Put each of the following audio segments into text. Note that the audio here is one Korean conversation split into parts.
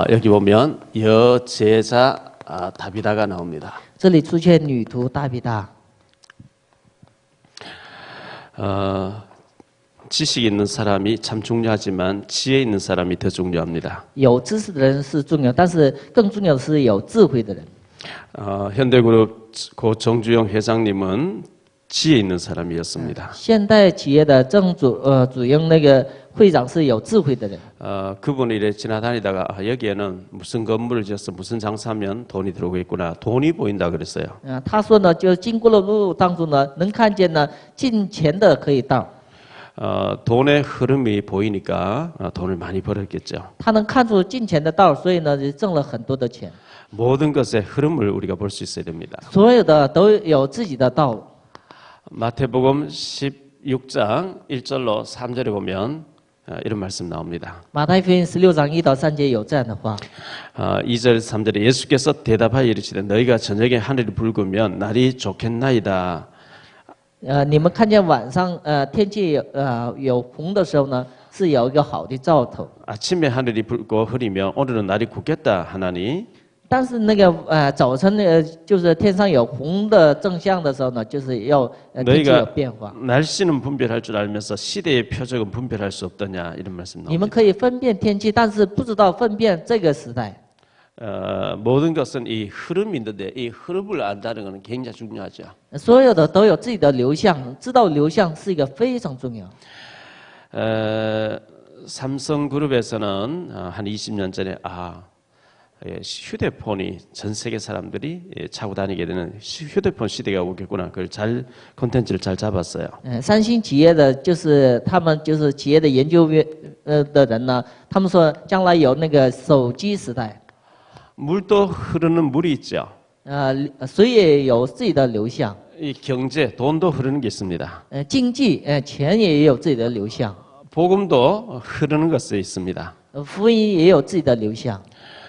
여기 보면 여제자 다비다가 나옵니다. 这里出现女徒大比大。 지식 있는 사람이 참 중요하지만 지혜 있는 사람이 더 중요합니다. 有知识的人是重要，但是更重要的是有智慧的人。 현대그룹 고 정주영 회장님은 지혜 있는 사람이었습니다. 现代企业的主营那个会长是有智慧的人。 그분이 이래 지나다니다가 여기에는 무슨 건물을 지어서 무슨 장사하면 돈이 들어오고 있구나. 돈이 보인다 그랬어요. 他说呢，就经过了路当中呢，能看见呢进钱的可以到。 돈의 흐름이 보이니까 돈을 많이 벌었겠죠. 他能看出进钱的道，所以呢就挣了很多的钱。 모든 것의 흐름을 우리가 볼 수 있어야 됩니다. 所有的都有自己的道路。 마태복음 16장 1절로 3절에 보면 이런 말씀 나옵니다. 马太福音16章1到3节有这样的话。 2절 3절에 예수께서 대답하여 이르시되 너희가 저녁에 하늘이 붉으면 날이 좋겠나이다. 你们看见晚上天气有红的时候呢，是有一个好的兆头。 아침에 하늘이 붉고 흐리면 오늘은 날이 굳겠다 하나니 但是那个早晨就是天上有红的正象的时候呢，就是要天气有变化。 날씨는 분별할 줄 알면서 시대의 표적은 분별할 수 없더냐 이런 말씀 你们 나옵니다. 可以分辨天气，但是不知道分辨这个时代。 모든 것은 이 흐름이 있는데 이 흐름을 안다는 것은 굉장히 중요하죠. 所有的都有自己的流向，知道流向是一个非常重要。 삼성그룹에서는 한 20년 전에 휴대폰이 전 세계 사람들이 차고 다니게 되는 휴대폰 시대가 오겠구나. 그걸 잘 콘텐츠를 잘 잡았어요. 三星企业的就是他们就是企业的研究员的人呢，他们说将来有那个手机时代。 물도 흐르는 물이 있죠. 水也有自己的流向。 이 경제, 돈도 흐르는 게 있습니다. 经济钱也有自己的流向。 복음도 흐르는 것에 있습니다. 福音也有自己的流向。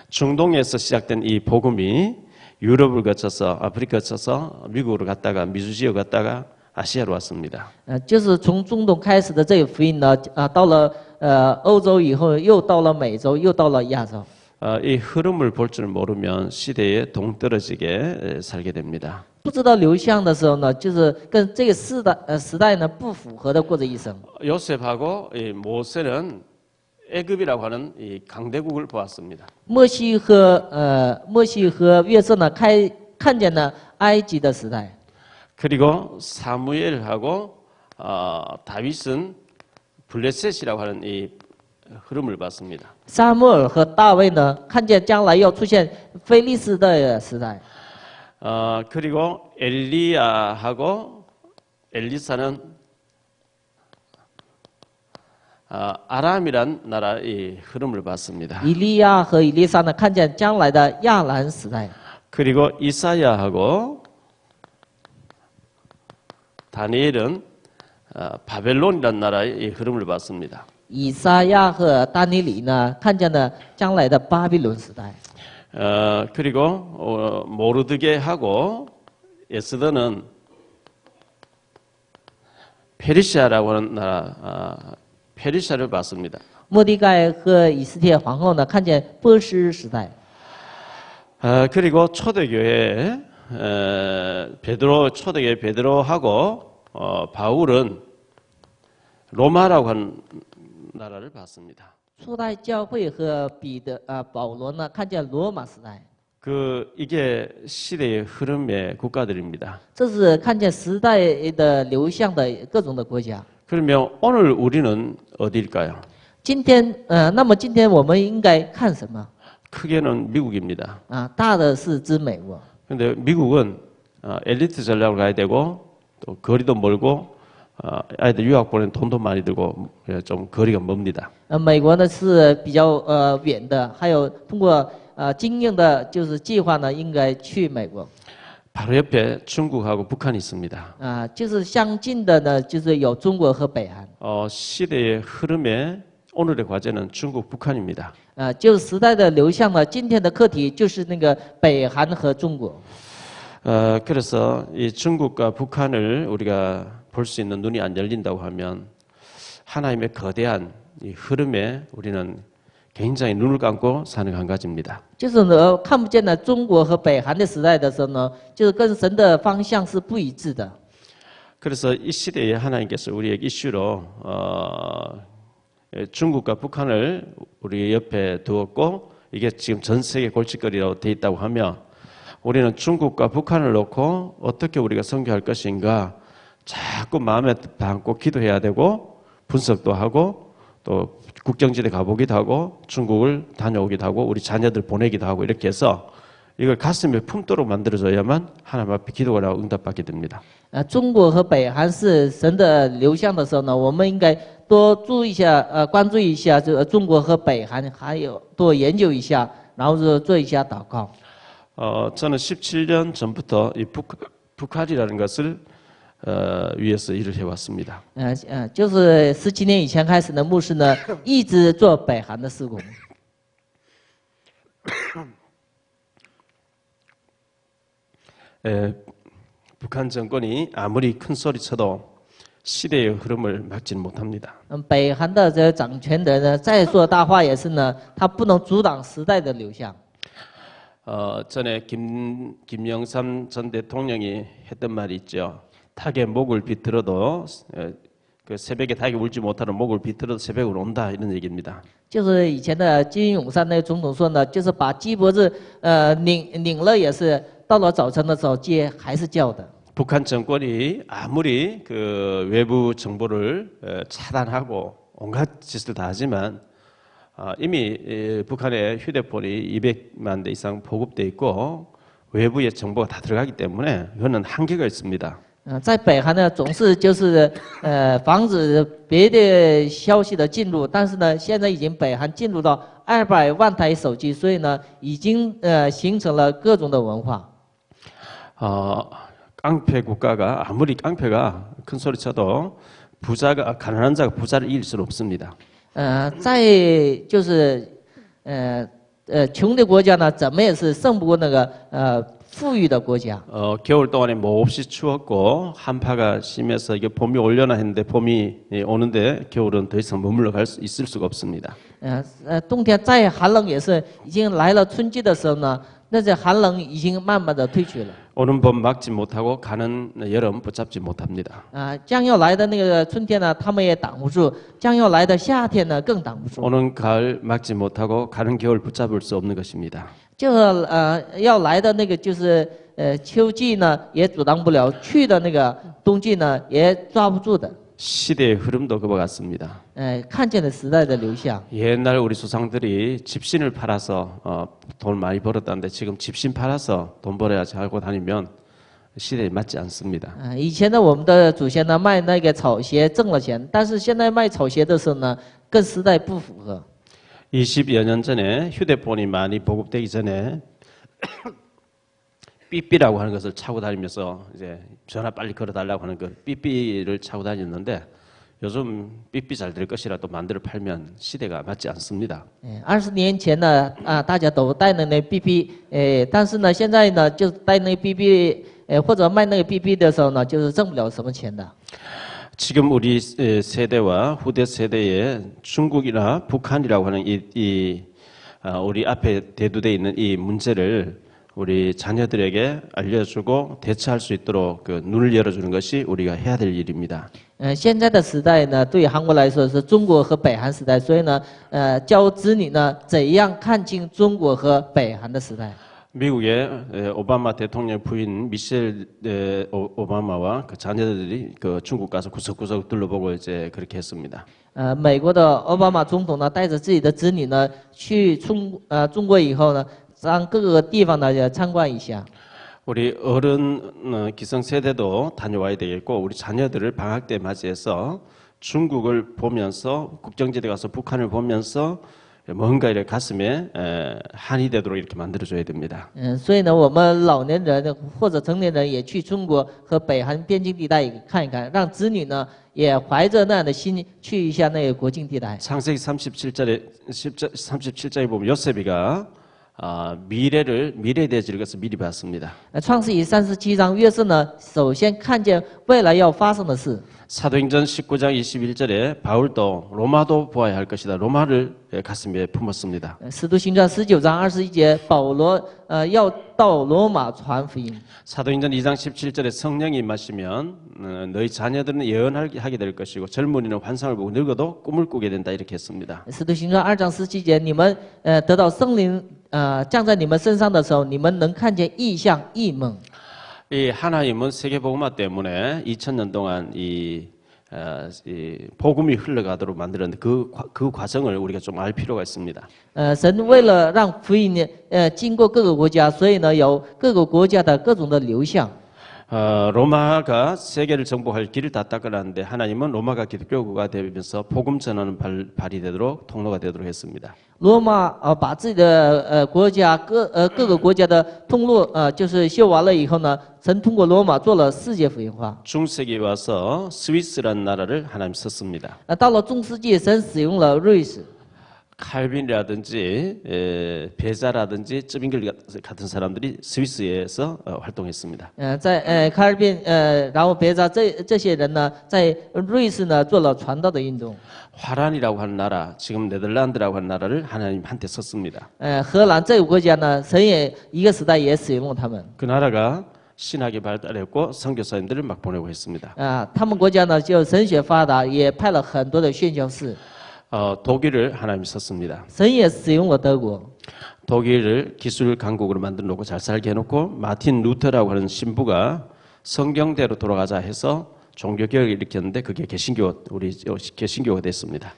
중동에서 시작된 이 복음이 유럽을 거쳐서 아프리카 거쳐서 미국으로 갔다가 미주지어 갔다가 아시아로 왔습니다. 就是从中东开始的这个福音呢，到了欧洲以后，又到了美洲，又到了亚洲。 이 흐름을 볼 줄 모르면 시대에 동떨어지게 살게 됩니다. 不知道流向的时候呢，就是跟这个时代呢不符合的过着一生。 요셉하고 이 모세는 애굽이라고 하는 이 강대국을 보았습니다. 摩西和约瑟呢，看见了埃及的时代。 그리고 사무엘하고 다윗은 블레셋이라고 하는 이 흐름을 봤습니다. 撒母耳和大卫呢，看见将来要出现非利士的时代。 그리고 엘리야하고 엘리사는 아람이란 나라의 흐름을 봤습니다. 以利亚和以利沙呢，看见将来的亚兰时代。 그리고 이사야하고 다니엘은 바벨론이란 나라의 흐름을 봤습니다. 以赛亚和但尼里呢，看见了将来的巴比伦时代。 그리고 모르드게하고 에스더는 페르시아라고 하는 나라 페르시아를 봤습니다. 末底改和以斯帖皇后呢，看见波斯时代。 그리고 초대교회 초대교회 베드로하고 바울은 로마라고 하는 나라를 봤습니다. 初代教会和保罗呢，看见罗马时代。 이게 시대의 흐름의 국가들입니다. 这是看见时代的流向的各种的国家。 그러면 오늘 우리는 어디일까요? 今天那么今天我们应该看什么？ 크게는 미국입니다. 大的是指美国。 근데 미국은 엘리트 전략을 가야 되고 또 거리도 멀고 아이들 유학 보내는 돈도 많이 들고 좀 거리가 멉니다. 美国呢是比较远的，还有通过经验的，就是计划呢，应该去美国。 바로 옆에 중국하고 북한이 있습니다. 就是相近的呢，就是有中国和北韩。 시대의 흐름에 오늘의 과제는 중국, 북한입니다. 就是时代的流向呢，今天的课题就是那个北韩和中国。 그래서 이 중국과 북한을 우리가 볼 수 있는 눈이 안 열린다고 하면 하나님의 거대한 이 흐름에 우리는 굉장히 눈을 감고 사는 한 가지입니다. 就是呢，看不见了中国和北韩的时代的时候呢，就是跟神的方向是不一致的。 그래서 이 시대에 하나님께서 우리에게 이슈로 중국과 북한을 우리 옆에 두었고 이게 지금 전 세계 골칫거리로 돼 있다고 하며 우리는 중국과 북한을 놓고 어떻게 우리가 선교할 것인가 자꾸 마음에 담고 기도해야 되고 분석도 하고 또 국경지대 가보기도 하고 중국을 다녀오기도 하고 우리 자녀들 보내기도 하고 이렇게 해서 이걸 가슴에 품도록 만들어줘야만 하나님 앞에 기도가 나오고 응답받게 됩니다. 中国和北韩是神的流向的时候呢，我们应该多注意一下，关注一下这中国和北韩，还有多研究一下，然后就做一下祷告。 저는 17년 전부터 이 북한이라는 것을 위해서 일을 해왔습니다. 就是17年以前开始呢，牧师呢一直做北韩的事工。 북한 정권이 아무리 큰 소리 쳐도 시대의 흐름을 막지는 못합니다. 北韩的这掌权的人呢，再说大话也是呢，他不能阻挡时代的流向。 전에 김영삼 전 대통령이 했던 말이 있죠. 닭의 목을 비틀어도 그 새벽에 닭이 울지 못하는 목을 비틀어도 새벽으로 온다 이런 얘기입니다. 就是以前的金永山那个总统说呢，就是把鸡脖子拧了也是，到了早晨的时候鸡还是叫的。 북한 정권이 아무리 그 외부 정보를 차단하고 온갖 짓을 다 하지만 이미 북한의 휴대폰이 200만 대 이상 보급돼 있고 외부의 정보가 다 들어가기 때문에 이거는 한계가 있습니다. 在北韩呢，总是就是防止别的消息的进入，但是呢，现在已经北韩进入到200万台手机，所以呢，已经形成了各种的文化。 깡패 국가가 아무리 깡패가 큰 소리 쳐도 부자가 가난한 자가 부자를 이길 수는 없습니다. 在就是穷的国家呢，怎么也是胜不过那个富裕的国家。 겨울 동안에 몹시 추웠고 한파가 심해서 이게 봄이 올려나 했는데 봄이 오는데 겨울은 더 이상 머물러 있을 수가 없습니다. 冬天再寒冷也是已经来了春季的时候呢，那这寒冷已经慢慢的退去了。 오는 봄 막지 못하고 가는 여름 붙잡지 못합니다. 将要来的那个春天呢，他们也挡不住；将要来的夏天呢，更挡不住。 오는 가을 막지 못하고 가는 겨울 붙잡을 수 없는 것입니다. 就是要来的那个就是秋季呢，也阻挡不了；去的那个冬季呢，也抓不住的。 시대의 흐름도 그와 같습니다. 看见了时代的流向。 옛날 우리 조상들이 집신을 팔아서 돈 많이 벌었다는데 지금 집신 팔아서 돈 벌어야지 하고 다니면 시대에 맞지 않습니다. 以前的我们的祖先呢，卖那个草鞋挣了钱，但是现在卖草鞋的时候呢，跟时代不符合。 20여 년 전에 휴대폰이 많이 보급되기 전에 삐삐라고 하는 것을 차고 다니면서 이제 전화 빨리 걸어달라고 하는 그 삐삐를 차고 다녔는데 요즘 삐삐 잘 될 것이라 또 만들어 팔면 시대가 맞지 않습니다. 20年前呢，大家都带那 BB， 但是呢，现在呢，就带那 BB， 或者卖那个 BB 的时候呢，就是挣不了什么钱的。 지금 우리 세대와 후대 세대의 중국이나 북한이라고 하는 우리 앞에 대두되어 있는 이 문제를 우리 자녀들에게 알려주고 대처할 수 있도록 그 눈을 열어주는 것이 우리가 해야 될 일입니다. 现在的时代呢，对韩国来说是中国和北韩时代，所以呢，教子女呢怎样看清中国和北韩的时代。 미국의 오바마 대통령 부인 미셸 오바마와 그 자녀들이 그 중국 가서 구석구석 둘러보고 이제 그렇게 했습니다. 美国的奥巴马总统呢，带着自己的子女呢去中国以后呢，让各个地方呢参观一下。 우리 어른 기성세대도 다녀와야 되겠고 우리 자녀들을 방학 때 맞이해서 중국을 보면서 국경지대 가서 북한을 보면서 뭔가 이렇게 가슴에 한이 되도록 이렇게 만들어줘야 됩니다. 所以呢，我们老年人或者成年人也去中国和北韩边境地带看一看，让子女呢也怀着那样的心去一下那个国境地带。 창세기 37장에 보면 요셉이가 미래에 대해질 것을 미리 봤습니다. 创世纪37章，约瑟呢，首先看见未来要发生的事。 사도행전 19장 21절에 바울도 로마도 보아야 할 것이다. 로마를 가슴에 품었습니다. 使徒行传19章21节，保罗要到罗马传福音。 사도행전 2장 17절에 성령이 임하시면 너희 자녀들은 예언하게 될 것이고 젊은이는 환상을 보고 늙어도 꿈을 꾸게 된다 이렇게 했습니다. 使徒行传2章17节，你们得到圣灵降在你们身上的时候，你们能看见异象、异梦。 이 하나님은 세계복음화 때문에 2000년 동안 이 복음이 흘러가도록 만들었는데 그 과정을 우리가 좀 알 필요가 있습니다. 神为了让福音经过各个国家，所以呢有各个国家的各种的流向。 로마가 세계를 정복할 길을 다 닦아놨는데 하나님은 로마가 기독교가 되면서 복음 전하는 발이 되도록 통로가 되도록 했습니다. 罗马把自己的国家各个国家的通路就是修完了以后呢，神通过罗马做了世界福音化。 중세기에 와서 스위스라는 나라를 하나님 썼습니다. 到了中世纪，神使用了瑞士。 칼빈이라든지 베자라든지 쯔빙글 같은 사람들이 스위스에서 활동했습니다. 在卡尔宾然后别扎这些人呢，在瑞士呢做了传道的运动。 화란이라고 하는 나라, 지금 네덜란드라고 하는 나라를 하나님한테 썼습니다. 荷兰这个国家呢，神也一个时代也使用了他们。 그 나라가 신학이 발달했고 선교사님들을 막 보내고 했습니다. 他们国家呢就神学发达，也派了很多的宣教士。 독일을 하나님이 썼습니다. 神也使用了德国。 독일을 기술 강국으로 만들어 놓고 잘 살게 해놓고 마틴 루터라고 하는 신부가 성경대로 돌아가자 해서 종교 개혁을 일으켰는데 그게 우리 개신교가 됐습니다.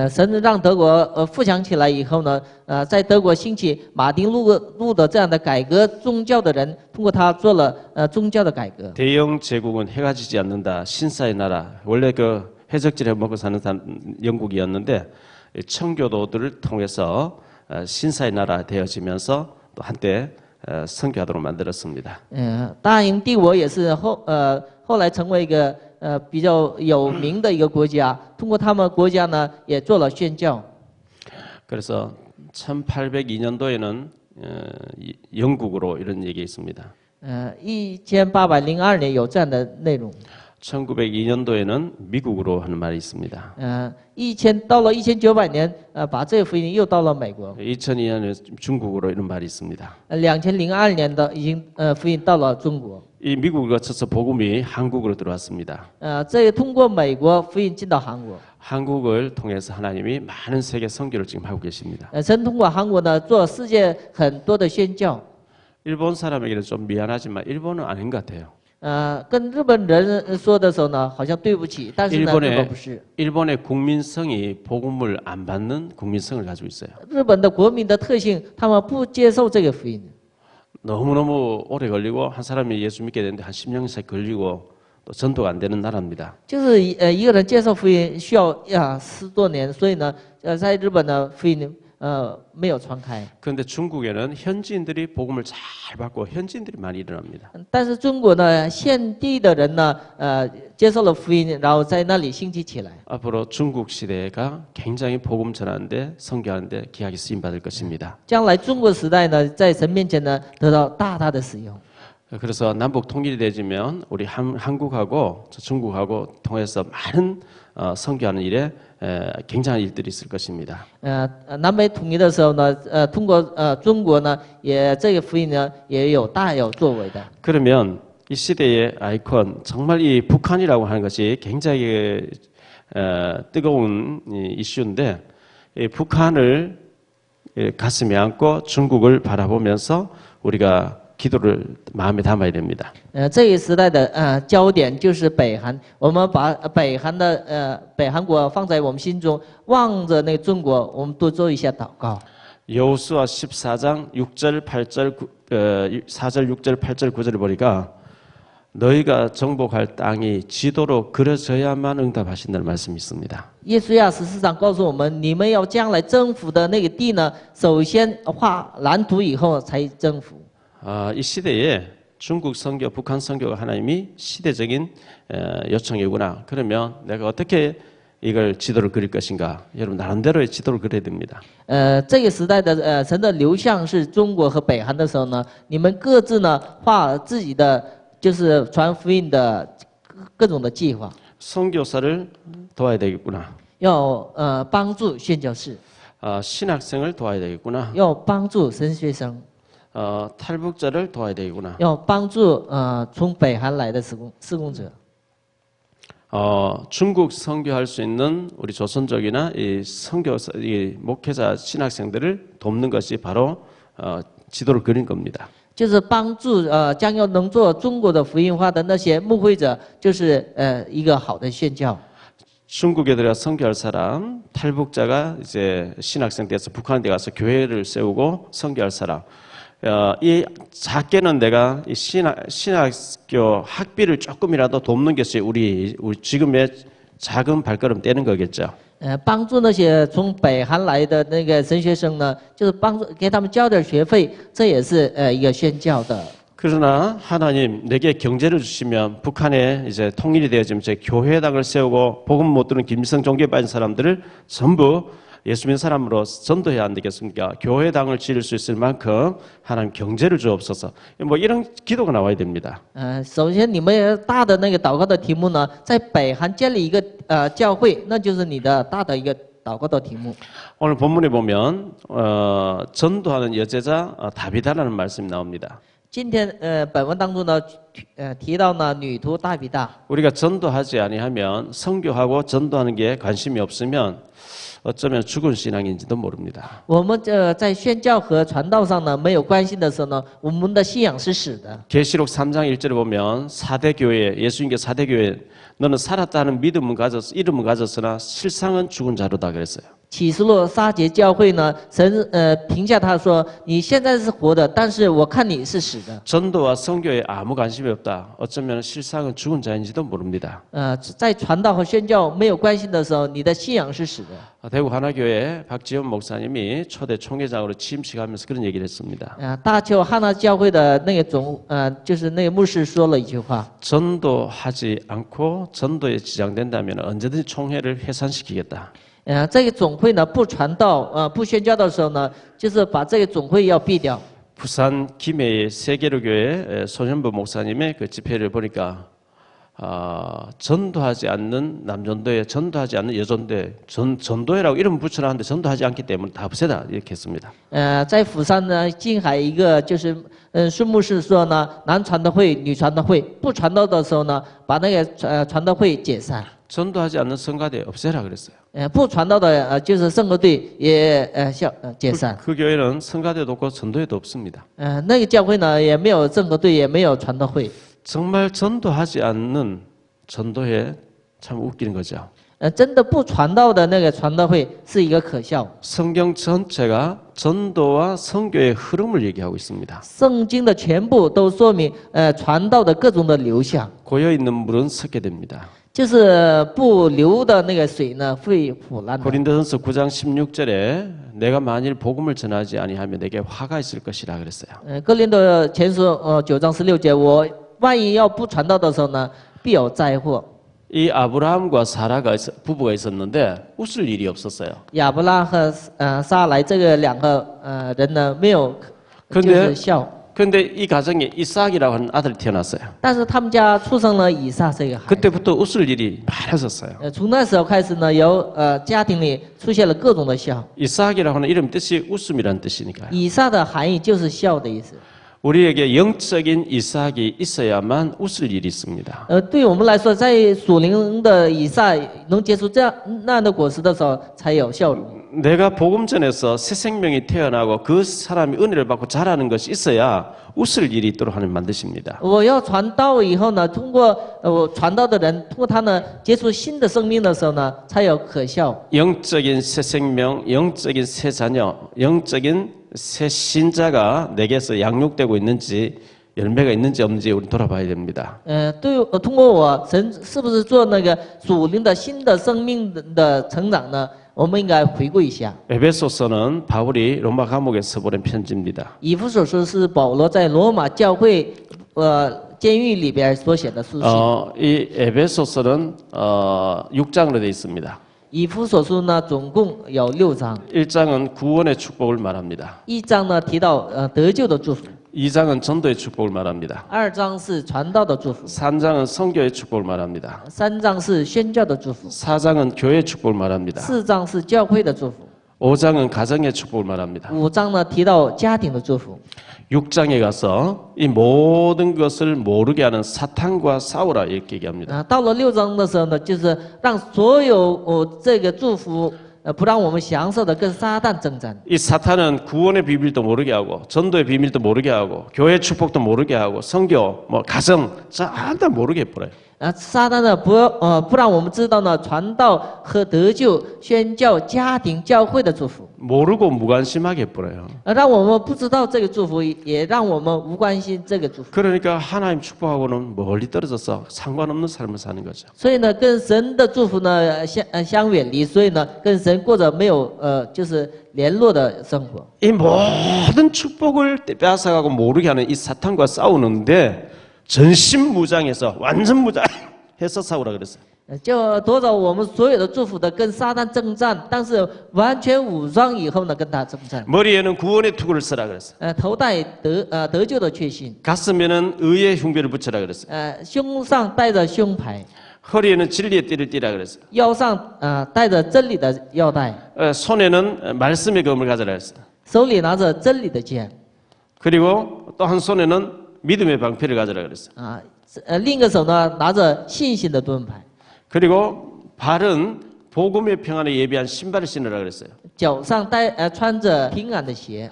神让德国富强起来以后呢，在德国兴起马丁路德这样的改革宗教的人，通过他做了宗教的改革。 대영 제국은 해가 지지 않는다. 신사의 나라. 원래 그 해적질해 먹고 사는 영국이었는데 청교도들을 통해서 신사의 나라 되어지면서 또 한때 선교하도록 만들었습니다. 大英帝国也是后来成为一个比较有名的一个国家，通过他们国家呢也做了宣教。 그래서 1802년도에는 영국으로 이런 얘기 있습니다. 1802年有这样的内容。 1902년도에는 미국으로 하는 말이 있습니다. 到了1900年，把这个福音又到了美国。 2002년에 중국으로 이런 말이 있습니다. 2002年的已经福音到了中国。 이 미국을 거쳐서 복음이 한국으로 들어왔습니다. 这通过美国福音进到韩国。 한국을 통해서 하나님이 많은 세계 선교를 지금 하고 계십니다. 神通过韩国呢做世界很多的宣教。 일본 사람에게는 좀 미안하지만 일본은 아닌 것 같아요. 跟日本人说的时候呢，好像对不起，但是呢，日本不是。 일본의 국민성이 복음을 안 받는 국민성을 가지고 있어요. 日本的国民的特性，他们不接受这个福音。 너무너무 오래 걸리고 한 사람이 예수 믿게 되는데 한 10년 이상 걸리고 또 전도가 안 되는 나라입니다. 就是一个人接受福音需要10多年，所以呢，在日本的福音没有传开。 그런데 중국에는 현지인들이 복음을 잘 받고 현지인들이 많이 일어납니다. 但是中国呢，现地的人呢，接受了福音，然后在那里兴起起来。 앞으로 중국 시대가 굉장히 복음 전하는데 선교하는데 귀하게 쓰임 받을 것입니다. 将来中国时代呢，在神面前呢，得到大大的使用。 그래서 남북 통일이 되지면 우리 한국하고 중국하고 통해서 많은 선교하는 일에 굉장한 일들이 있을 것입니다. 南北统一的时候呢，通过中国呢，也这个福音呢，也有大有作为的。 그러면 이 시대의 아이콘 정말 이 북한이라고 하는 것이 굉장히 뜨거운 이슈인데 이 북한을 가슴에 안고 중국을 바라보면서 우리가 기도를 마음에 담아야 됩니다. 这一时代的焦点就是北韩，我们把北韩国放在我们心中，望着那个中国，我们多做一下祷告。 여호수아 14장 6절 8절 4절 6절 8절 9절을 보니까 너희가 정복할 땅이 지도로 그려져야만 응답하신다는 말씀이 있습니다. 耶稣亚14章告诉我们，你们要将来征服的那个地呢，首先画蓝图以后才征服。 이 시대에 중국 선교, 북한 선교가 하나님이 시대적인 요청이구나. 그러면 내가 어떻게 이걸 지도를 그릴 것인가? 여러분 나름대로의 지도를 그려야 됩니다. 这个时代的神的流向是中国和北韩的时候呢，你们各自呢画自己的就是传福音的各种的计划， 선교사를 도와야 되겠구나. 要帮助宣教士， 신학생을 도와야 되겠구나. 要帮助神学生， 탈북자를 도와야 되겠구나. 要帮助从北韩来的施工者。 중국 선교할 수 있는 우리 조선족이나 이 선교사, 이 목회자 신학생들을 돕는 것이 바로 지도를 그린 겁니다. 就是帮助将要能做中国的福音化的那些牧会者，就是一个好的宣教。 중국에 들어가 선교할 사람, 탈북자가 이제 신학생 돼서 북한에 가서 교회를 세우고 선교할 사람. 이 작게는 내가 이 신학교 학비를 조금이라도 돕는 것이 우리 지금의 작은 발걸음 떼는 거겠죠. 帮助那些从北韩来的那个神学生呢，就是帮助给他们交点学费，这也是一个宣教的。 그러나 하나님 내게 경제를 주시면 북한에 이제 통일이 되어지면 제 교회당을 세우고 복음 못 듣는 김일성 종교에 빠진 사람들을 전부 예수 믿는 사람으로 전도해야 안 되겠습니까? 교회당을 지을 수 있을 만큼 하나님 경제를 주옵소서. 뭐 이런 기도가 나와야 됩니다. 首先你们大的那个祷告的题目呢，在北韩建立一个教会，那就是你的大的一个祷告的题目。 오늘 본문에 보면 전도하는 여제자 다비다라는 말씀이 나옵니다. 今天本文当中呢，提到呢女徒大比大。 우리가 전도하지 아니하면 선교하고 전도하는 게 관심이 없으면 어쩌면 죽은 신앙인지도 모릅니다. 我们在宣教和传道上呢没有关系的时候呢，我们的信仰是死的。 계시록 3장 1절에 보면 4대 교회, 예수님께 4대 교회 너는 살았다는 믿음은 가졌, 이름은 가졌으나 실상은 죽은 자로다 그랬어요. 启示录撒节教会呢，神评价他说：“你现在是活的，但是我看你是死的。” 전도와 선교에 아무 관심이 없다. 어쩌면 실상은 죽은 자인지도 모릅니다. 在传道和宣教没有关系的时候，你的信仰是死的。 대구 하나교회 박지원 목사님이 초대 총회장으로 취임식하면서 그런 얘기를 했습니다. 大邱汉娜教会的那个就是那个牧师说了一句话： 전도하지 않고 전도에 지장된다면 언제든지 총회를 해산시키겠다. 这个总会呢不传道不宣教的时候呢，就是把这个总会要毙掉。 부산 김해의 세계로교회 손현보 목사님의 그 집회를 보니까 전도하지 않는 남전도회, 전도하지 않는 여전도회, 전도회라고 이름 붙여놨는데 전도하지 않기 때문에 다 없애다 이렇게 했습니다. 在釜山呢，静海一个就是孙牧师说呢，男传道会、女传道会不传道的时候呢，把那个传道会解散。 전도하지 않는 성가대 없애라 그랬어요. 不传道的就是圣歌队也解散。 그 교회는 성가대도 없고 전도회도 없습니다. 那个教会呢也没有圣歌队，也没有传道会。 정말 전도하지 않는 전도회 참 웃기는 거죠. 真的不传道的那个传道会是一个可笑。 성경 전체가 전도와 선교의 흐름을 얘기하고 있습니다. 圣经的全部都说明传道的各种的流向， 고여 있는 물은 섞게 됩니다. 就是不流的那个水呢会腐烂的。 고린도전서 9장 16절에 내가 만일 복음을 전하지 아니하면 내게 화가 있을 것이라 그랬어요. 哥林多前书9章16节，我万一要不传道的时候呢，必有灾祸。 이 아브라함과 사라가 부부가 있었는데 웃을 일이 없었어요. 亚伯拉和撒来这个两个人呢，没有就是笑。 근데 이 가정에 이삭이라고 하는 아들이 태어났어요. 但是他们家出生了以撒这个孩子。 그때부터 웃을 일이 많았었어요. 从那时候开始呢，有家庭里出现了各种的笑。 이삭이라고 하는 이름 뜻이 웃음이라는 뜻이니까요. 以撒的含义就是笑的意思。 우리에게 영적인 이삭이 있어야만 웃을 일이 있습니다. 对我们来说，在属灵的以撒能结出那样的果实的时候，才有笑容。 내가 복음 전에서 새 생명이 태어나고 그 사람이 은혜를 받고 자라는 것이 있어야 웃을 일이 있도록 하는 만드십니다. 我要传道以后呢，通过传道的人，通过他呢结出新的生命的时候呢，才有可笑。 영적인 새 생명, 영적인 새 자녀, 영적인 새 신자가 내게서 양육되고 있는지 열매가 있는지 없는지 우리 돌아봐야 됩니다. 通过我，神是不是做那个属灵的新的生命的成长呢？我们应该回顾一下。 에베소서는 바울이 로마 감옥에서 보낸 편지입니다. 以弗所书是保罗在罗马教会监狱里边所写的书信。 이 에베소서는 6장으로 되어 있습니다. 以弗所书呢，总共有6章。 1장은 구원의 축복을 말합니다. 1章呢提到得救的祝福， 2장은 전도의 축복을 말합니다. 2章是传道的祝福， 3장은 선교의 축복을 말합니다. 3章是宣教的祝福， 4장은 교회의 축복을 말합니다. 4章是教会的祝福， 5장은 가정의 축복을 말합니다. 5章呢提到家庭的祝福。 6장에 가서 이 모든 것을 모르게 하는 사탄과 싸우라 이렇게 얘기합니다. 到了6章的时候呢，就是让所有这个祝福不让我们享受的跟撒旦征战。 이 사탄은 구원의 비밀도 모르게 하고 전도의 비밀도 모르게 하고 교회 축복도 모르게 하고 선교, 뭐 가정 다 모르게 해버려요. 撒旦呢不让我们知道呢传道和得救、宣教、家庭、教会的祝福， 모르고 무관심하게 해버려요. 让我们不知道这个祝福，也让我们无关心这个祝福。 그러니까 하나님 축복하고는 멀리 떨어져서 상관없는 삶을 사는 거죠. 所以呢，跟神的祝福呢相远离，所以呢，跟神过着没有就是联络的生活。 이 모든 축복을 빼앗아가고 모르게 하는 이 사탄과 싸우는데 전신무장해서 완전 무장해서 싸우라 그랬어요. 就夺走我们所有的祝福的，跟撒旦征战，但是完全武装以后呢，跟他征战。 머리에는 구원의 투구를 쓰라 그랬어요. 头戴得救的确信， 가슴에는 의의 흉배를 붙여라 그랬어요. 胸上戴着胸牌， 허리에는 진리의 띠를 띠라 그랬어요. 腰上戴着真理的腰带， 손에는 말씀의 검을 가져라 그랬어요. 手里拿着真理的剑。 그리고 또 한 손에는 믿음의 방패를 가져라 그랬어요. 另一个手呢拿着信心的盾牌， 그리고 발은 복음의 평안에 예비한 신발을 신으라 그랬어요. 脚上穿着平安的鞋。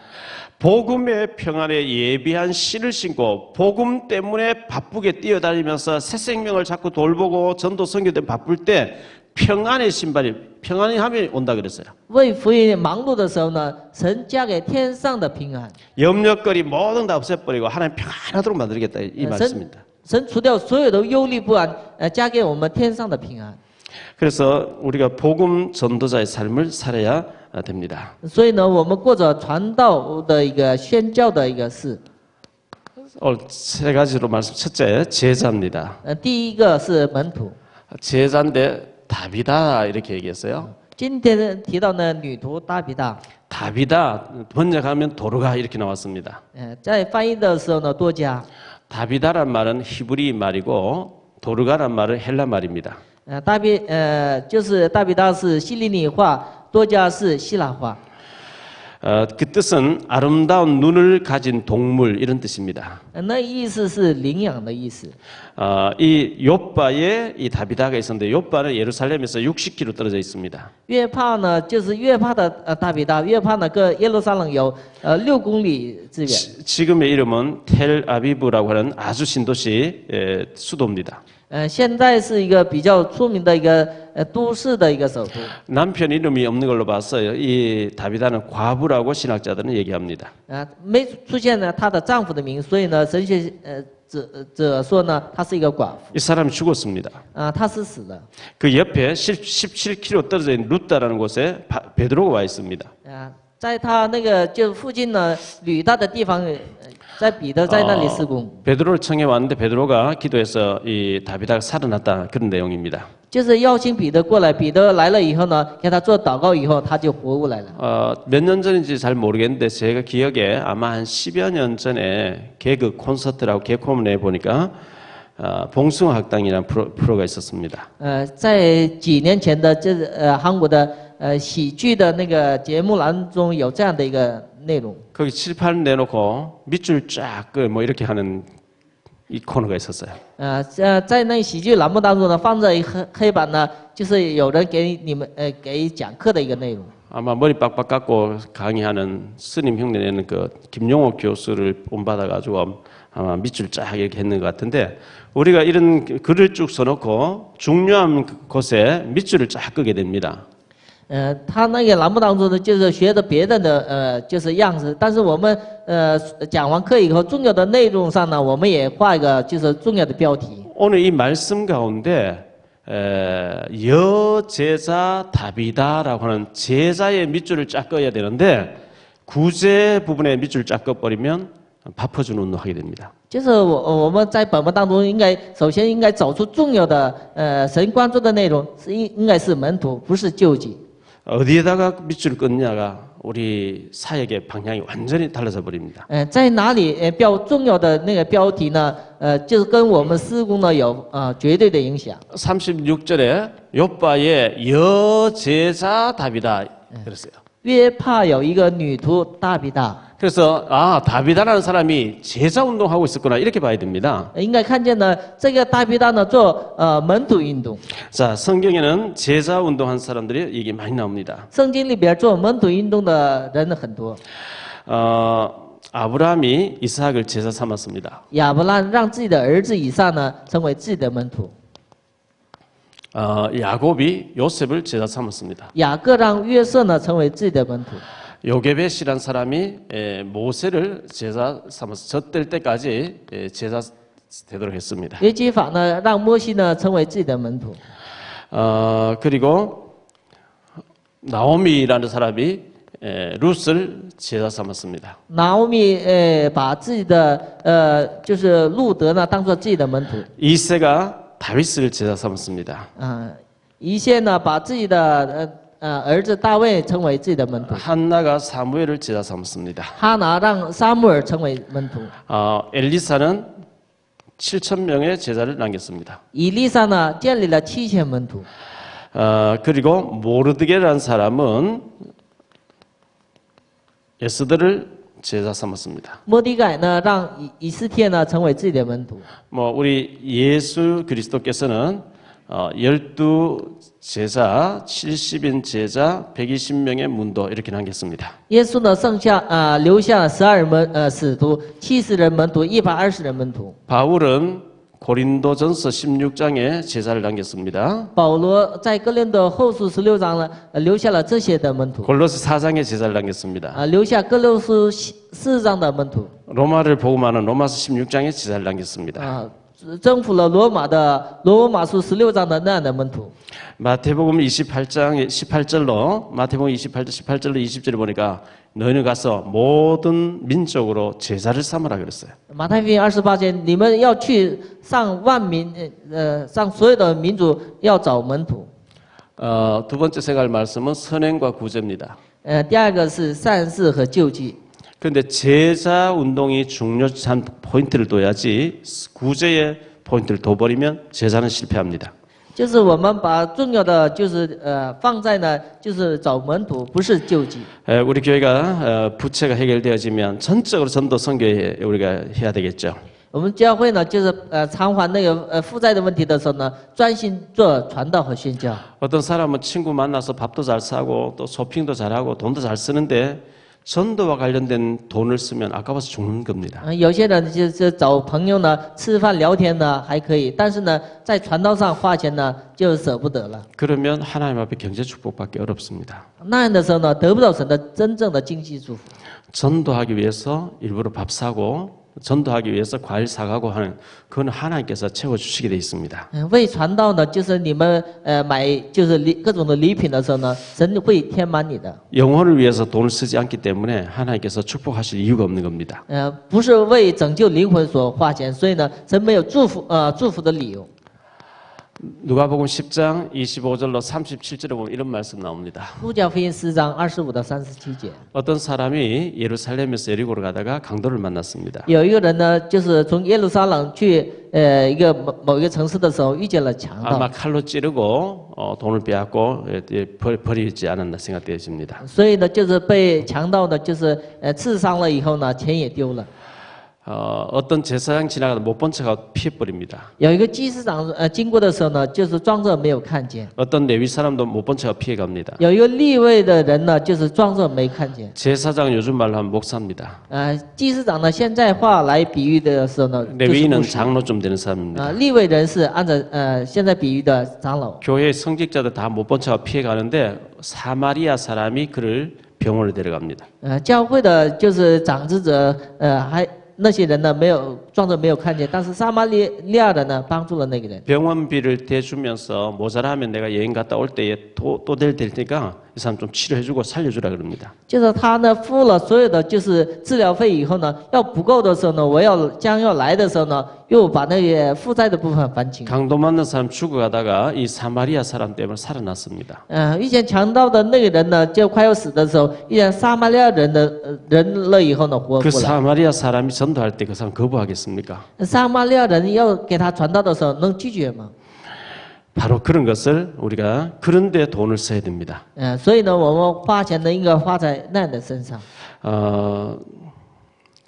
복음의 평안에 예비한 신을 신고 복음 때문에 바쁘게 뛰어다니면서 새 생명을 자꾸 돌보고 전도 선교 때 바쁠 때 평안의 신발이 평안이 하면 온다 그랬어요. 为福音忙碌的时候呢，神加给天上的平安， 염려거리 모든 다 없애버리고 하나님 평안하도록 만들겠다 이 말씀입니다. 神除掉所有的忧虑不安，加给我们天上的平安。 그래서 우리가 복음 전도자의 삶을 살아야 됩니다. 所以呢，我们过着传道的一个宣教的一个事。 오늘 세 가지로 말씀. 첫째, 제자입니다. 第一个是门徒， 제자인데 답이다 이렇게 얘기했어요. 今天提到呢，女徒大比大， 답이다 번역하면 도르가 이렇게 나왔습니다. 在翻译的时候呢，多加。 답이다란 말은 히브리 말이고 도르가란 말은 헬라 말입니다. 就是大比大是希利尼话，多加是希腊话。 그 뜻은 아름다운 눈을 가진 동물 이런 뜻입니다. 那意思是领养的意思。 이 욥바에 이 다비다가 있었는데 욥바는 예루살렘에서 60km 떨어져 있습니다. 约帕呢，就是约帕的大比大，约帕呢跟耶路撒冷有6公里之远。 지금의 이름은 텔아비브라고 하는 아주 신도시 수도입니다. 现在是一个比较出名的一个都市的一个首都。 남편 이름이 없는 걸로 봐서 이 다비다는 과부라고 신학자들은 얘기합니다. 没出现呢她的丈夫的名，所以呢神学者说呢她是一个寡妇。 이 사람이 죽었습니다. 她是死的。 그 옆에 17km 떨어져 있는 루다라는 곳에 베드로가 와 있습니다. 在他那个就附近呢吕大的地方，在彼得在那里施工。 베드로를 청해 왔는데 베드로가 기도해서 이 다비다가 살아났다 그런 내용입니다. 就是邀请彼得过来，彼得来了以后呢，给他做祷告以后，他就活过来了。 몇 년 전인지 잘 모르겠는데 제가 기억에 아마 한 10여 년 전에 개그 콘서트라고 개콘에 보니까 봉숭아 학당이라는 프로가 있었습니다. 在几年前的韩国的喜剧的那个节目栏中有这样的一个内容。 거기 칠판 내놓고 밑줄 쫙 뭐 이렇게 하는 이 코너가 있었어요. 在那喜剧栏目当中呢，放着一黑板呢，就是有人给你们给讲课的一个内容。 아마 머리 빡빡 깎고 강의하는 스님 흉내내는 그 김용옥 교수를 본받아가지고 아마 밑줄 쫙 이렇게 했는 것 같은데 우리가 이런 글을 쭉 써놓고 중요한 곳에 밑줄을 쫙 끄게 됩니다. 他那个栏目当中呢，就是学着别人的就是样子，但是我们讲完课以后，重要的内容上呢，我们也画一个就是重要的标题。 오늘 이 말씀 가운데 여제자 답이다라고 하는 제자의 밑줄을 쫙 꺼야 되는데 구제 부분에 밑줄 쫙 꺼버리면 밥 퍼주는 운동하게 됩니다. 就是我们在本文当中首先应该找出重要的神关注的内容，应该是门徒，不是救济。 어디에다가 밑줄을 끊냐가 우리 사역의 방향이 완전히 달라져 버립니다. 在哪里标重要的那个标题呢？就是跟我们施工呢有绝对的影响。 36절에 욥바의 여제자 다비다 그랬어요. 约帕有一个女徒大比大， 그래서 다비다라는 사람이 제자 운동하고 있었구나 이렇게 봐야 됩니다. 应该看见呢这个大比大呢做门徒运动。 자, 성경에는 제자 운동한 사람들이 얘기 많이 나옵니다. 圣经里边做门徒运动的人很多。 아브라함이 이삭을 제자 삼았습니다. 亚伯兰让自己的儿子以撒呢成为自己的门徒， 야곱이 요셉을 제자 삼았습니다. 雅各让约瑟呢成为自己的门徒。 요게벳이란 사람이 모세를 제자 삼아서 젖될 때까지 제자 되도록 했습니다. 约基法呢让摩西呢成为自己的门徒。 그리고 나오미라는 사람이 룻을 제자 삼았습니다. 拿欧米把自己的就是路德呢当做自己的门徒。 이새가 다윗을 제자 삼았습니다. 以谢呢把自己的儿子大卫成为自己的门徒。 한나가 사무엘을 제자 삼았습니다. 哈拿让撒母耳成为门徒。 엘리사는 7,000명의 제자를 남겼습니다. 以利沙呢建立了7000门徒。 그리고 모르드게라는 사람은 에스더를 제자 삼았습니다. 末底改呢让以斯帖呢成为自己的门徒。 우리 예수 그리스도께서는 12제자, 70인 제자, 120명의 문도 이렇게 남겼습니다. 耶稣呢留下12使徒，70人门徒，120人门徒。 바울은 고린도전서 16장에 제자를 남겼습니다. 保罗在哥林多后书16章呢留下了这些的门徒， 골로새 4장에 제자를 남겼습니다. 留下哥林书4章的门徒， 로마를 복음하는 로마서 16장에 제자를 남겼습니다. 征服了罗马书16章的那样的门徒。 마태복음 28장 18절로 마태복음 28절 18절로 20절에 보니까 너희는 가서 모든 민족으로 제자를 삼으라 그랬어요. 马太福音28节，你们要去上上所有的民族要找门徒。 두 번째 생각할 말씀은 선행과 구제입니다. 第二个是善事和救济。 그런데 제자 운동이 중요한 포인트를 둬야지 구제의 포인트를 둬버리면 제자는 실패합니다. 就是我们把重要的就是放在呢，就是找门徒，不是救济。 우리 교회가 부채가 해결되어지면 전적으로 전도 선교에 우리가 해야 되겠죠. 我们教会呢，就是偿还那个负债的问题的时候呢，专心做传道和宣教。 어떤 사람은 친구 만나서 밥도 잘 사고 또 쇼핑도 잘하고 돈도 잘 쓰는데 전도와 관련된 돈을 쓰면 아까워서 죽는 겁니다. 有些人就是找朋友呢，吃饭聊天呢还可以，但是呢，在传道上花钱呢就舍不得了。 그러면 하나님 앞에 경제 축복받기 어렵습니다. 那样的时候呢，得不到神的真正的经济祝福。 전도하기 위해서 일부러 밥 사고 전도하기 위해서 과일 사가고 하는 그건 하나님께서 채워주시게 돼 있습니다. 为传道呢，就是你们买就是各种的礼品的时候呢，神会填满你的。 영혼을 위해서 돈을 쓰지 않기 때문에 하나님께서 축복하실 이유가 없는 겁니다. 不是为拯救灵魂所花钱，所以呢，神没有祝福的理由。 누가복음 10장 25절로 37절에 보면 이런 말씀 나옵니다. 路加福音10章25到37节， 어떤 사람이 예루살렘에서 여리고로 가다가 강도를 만났습니다. 有一个人呢，就是从耶路撒冷去某一个城市的时候，遇见了强盗， 아마 칼로 찌르고 돈을 빼앗고 버리지 않았나 생각되어집니다. 所以呢，就是被强盗呢，就是刺伤了以后呢，钱也丢了。 어떤 제사장 지나가다 못 본 척하고 피해버립니다. 有一个祭司长经过的时候呢，就是装作没有看见； 어떤 레위 사람도 못 본 척하고 피해갑니다. 有一个立位的人呢，就是装作没看见。 제사장 요즘 말로 하면 목사입니다. 祭司长呢，现在话来比喻的时候呢，就是 레위인은 牧师。 장로쯤 되는 사람입니다. 立位人是按照现在比喻的长老。 교회 성직자들 다 못 본 척하고 피해가는데 사마리아 사람이 그를 병원에 데려갑니다. 教会的就是长子者，还那些人呢没有装作没有看见，但是撒玛利亚人呢帮助了那个人。 병원비를 대주면서 모자라면 내가 여행 갔다 올 때에 또 될 테니까 이 사람 좀 치료해주고 살려주라 그럽니다. 就是他呢付了所有的就是治疗费以后呢，要不够的时候呢，我将要来的时候呢，又把那个负债的部分还清。 강도 맞는 사람 죽어가다가 이 사마리아 사람 때문에 살아났습니다. 遇见强盗的那个人呢，就快要死的时候，遇见撒玛利亚人的人了以后呢，活 그 过来。 사마리아 사람이 전도할 때 그 사람 거부하겠습니까? 撒玛利亚人要给他传道的时候，能拒绝吗？ 바로 그런 것을 우리가 그런 데 돈을 써야 됩니다. 所以呢，我们花钱呢，应该花在那样的身上。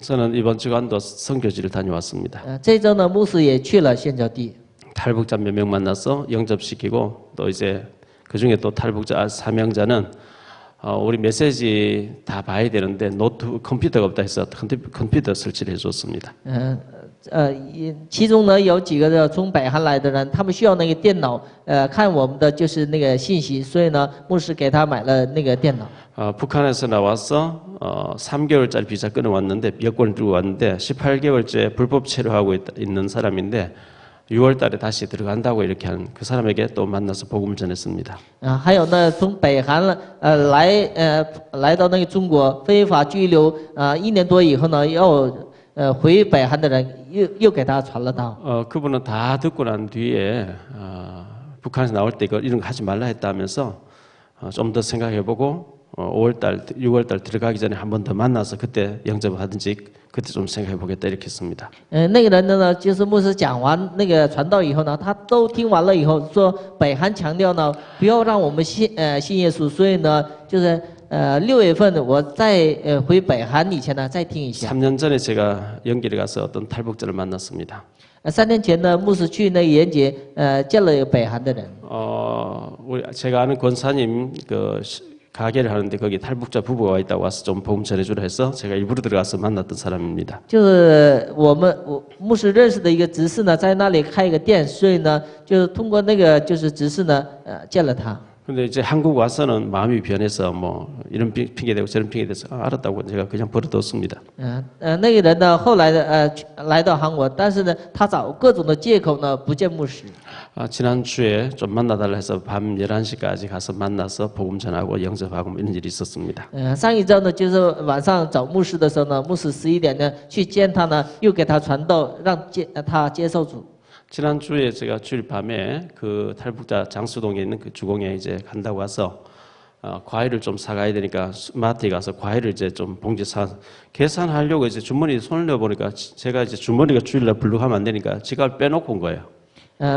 저는 이번 주간도 선교지를 다녀왔습니다. 这周呢，牧师也去了宣教地。 탈북자 몇 명 만나서 영접시키고 또 이제 그 중에 또 탈북자 사명자는 우리 메시지 다 봐야 되는데 노트 컴퓨터가 없다 해서 컴퓨터 설치를 해줬습니다. 其中呢有几个从北韩来的人，他们需要那个电脑，看我们的就是那个信息，所以呢，牧师给他买了那个电脑。 북한에서 나와서 3개월짜리 비자 끊어왔는데 여권을 들고 왔는데 18개월째 불법 체류하고 있는 사람인데 6월 달에 다시 들어간다고 이렇게 한 그 사람에게 또 만나서 복음을 전했습니다. 还有呢，从北韩来到那个中国非法拘留1年多以后呢，要回北韩的人又给他传了道。 그분은 다 듣고 난 뒤에 북한에서 나올 때 이런 거 하지 말라 했다면서 좀 더 생각해보고 5월달, 6월달 들어가기 전에 한 번 더 만나서 그때 영접을 하든지 그때 좀 생각해보겠다 이렇게 했습니다. 那个人呢，就是牧师讲完那个传道以后呢，他都听完了以后说，北韩强调呢，不要让我们信耶稣，所以呢，就是6月份我在回北韩以前呢，再听一下。 3년 전에 제가 연길에 가서 어떤 탈북자를 만났습니다. 3年前呢，牧师去那个延杰，见了北韩的人。 제가 아는 권사님 그 가게를 하는데 거기 탈북자 부부가 와 있다고 와서 좀 복음 전해주라 해서 제가 일부러 들어가서 만났던 사람입니다. 就是我牧师认识的一个执事呢，在那里开一个店，所以呢，就是通过那个就是执事呢，见了他。 근데 이제 한국 와서는 마음이 변해서 뭐 이런 핑계 대고 저런 핑계 대서 알았다고 제가 그냥 버려뒀습니다. 那个人呢，后来来到韩国，但是呢，他找各种的借口呢，不见牧师。 지난주에 좀 만나달라 해서 밤 11시까지 가서 만나서 복음 전하고 영접하고 뭐 이런 일이 있었습니다. 上一周呢，就是晚上找牧师的时候呢，牧师11点呢去见他呢，又给他传道，让他接受主。 지난주에 제가 주일 밤에 그 탈북자 장수동에 있는 그 주공에 이제 간다고 와서 과일을 좀 사가야 되니까 마트에 가서 과일을 이제 좀 봉지 사 계산하려고 이제 주머니에 손을 넣어 보니까 제가 이제 주머니가 주일날 불룩하면 안 되니까 지갑을 빼놓고 온 거예요.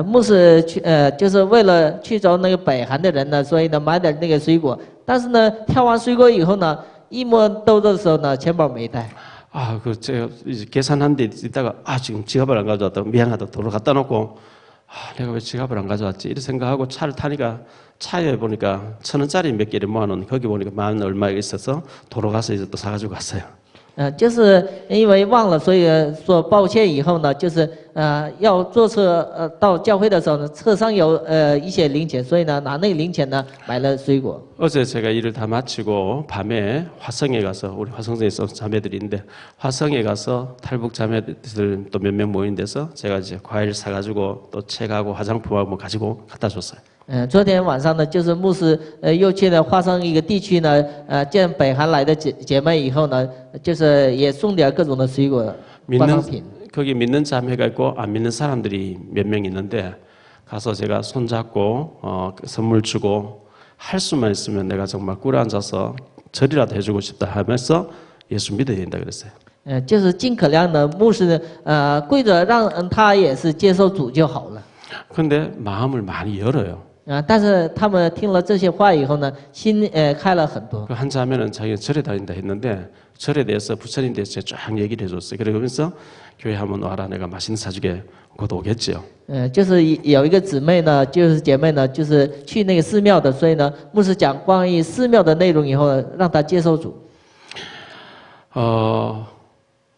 牧师去就是为了去找那个北韩的人呢，所以呢买点那个水果，但是呢挑完水果以后呢，一摸兜的时候呢，钱包没带。 제가 이제 계산한 데 있다가 지금 지갑을 안 가져왔다 미안하다 도로 갖다 놓고 내가 왜 지갑을 안 가져왔지 이렇게 생각하고 차를 타니까 차에 보니까 1,000원짜리 몇 개를 모아놓은 거기 보니까 10,000원 얼마 있어서 도로 가서 이제 또 사가지고 갔어요. 就是因为忘了，所以说抱歉。以后呢，就是要坐车到教会的时候呢，车上有一些零钱，所以呢拿那个零钱呢买了水果。 어제 제가 일을 다 마치고 밤에 화성에 가서 우리 화성에서 자매들이 있는데 화성에 가서 탈북 자매들 또 몇 명 모인 데서 제가 이제 과일 사가지고 또 책하고 화장품하고 뭐 가지고 갖다 줬어요. 昨天晚上呢，就是牧师又去了华商一个地区呢，见北韩来的姐妹以后呢，就是也送点各种的水果、化妆品。 거기 믿는 자매가 있고 안 믿는 사람들이 몇 명 있는데 가서 제가 손잡고 선물 주고 할 수만 있으면 내가 정말 꿇어 앉아서 절이라도 해주고 싶다 하면서 예수 믿어야 된다 그랬어요. 就是尽可量的牧师跪着让他也是接受主就好了。 그런데 마음을 많이 열어요. 但是他们听了这些话以后呢，心开了很多。 그 한 자매는 자기가 절에 다닌다 했는데 절에 대해서 부처님 대해서 쫙 얘기를 해줬어요. 그러면서 교회 한번 와라 내가 맛있는 사주게 곧 오겠지요. 就是有一个姊妹呢，就是姐妹呢，就是去那个寺庙的，所以呢，牧师讲关于寺庙的内容以后呢，让她接受主。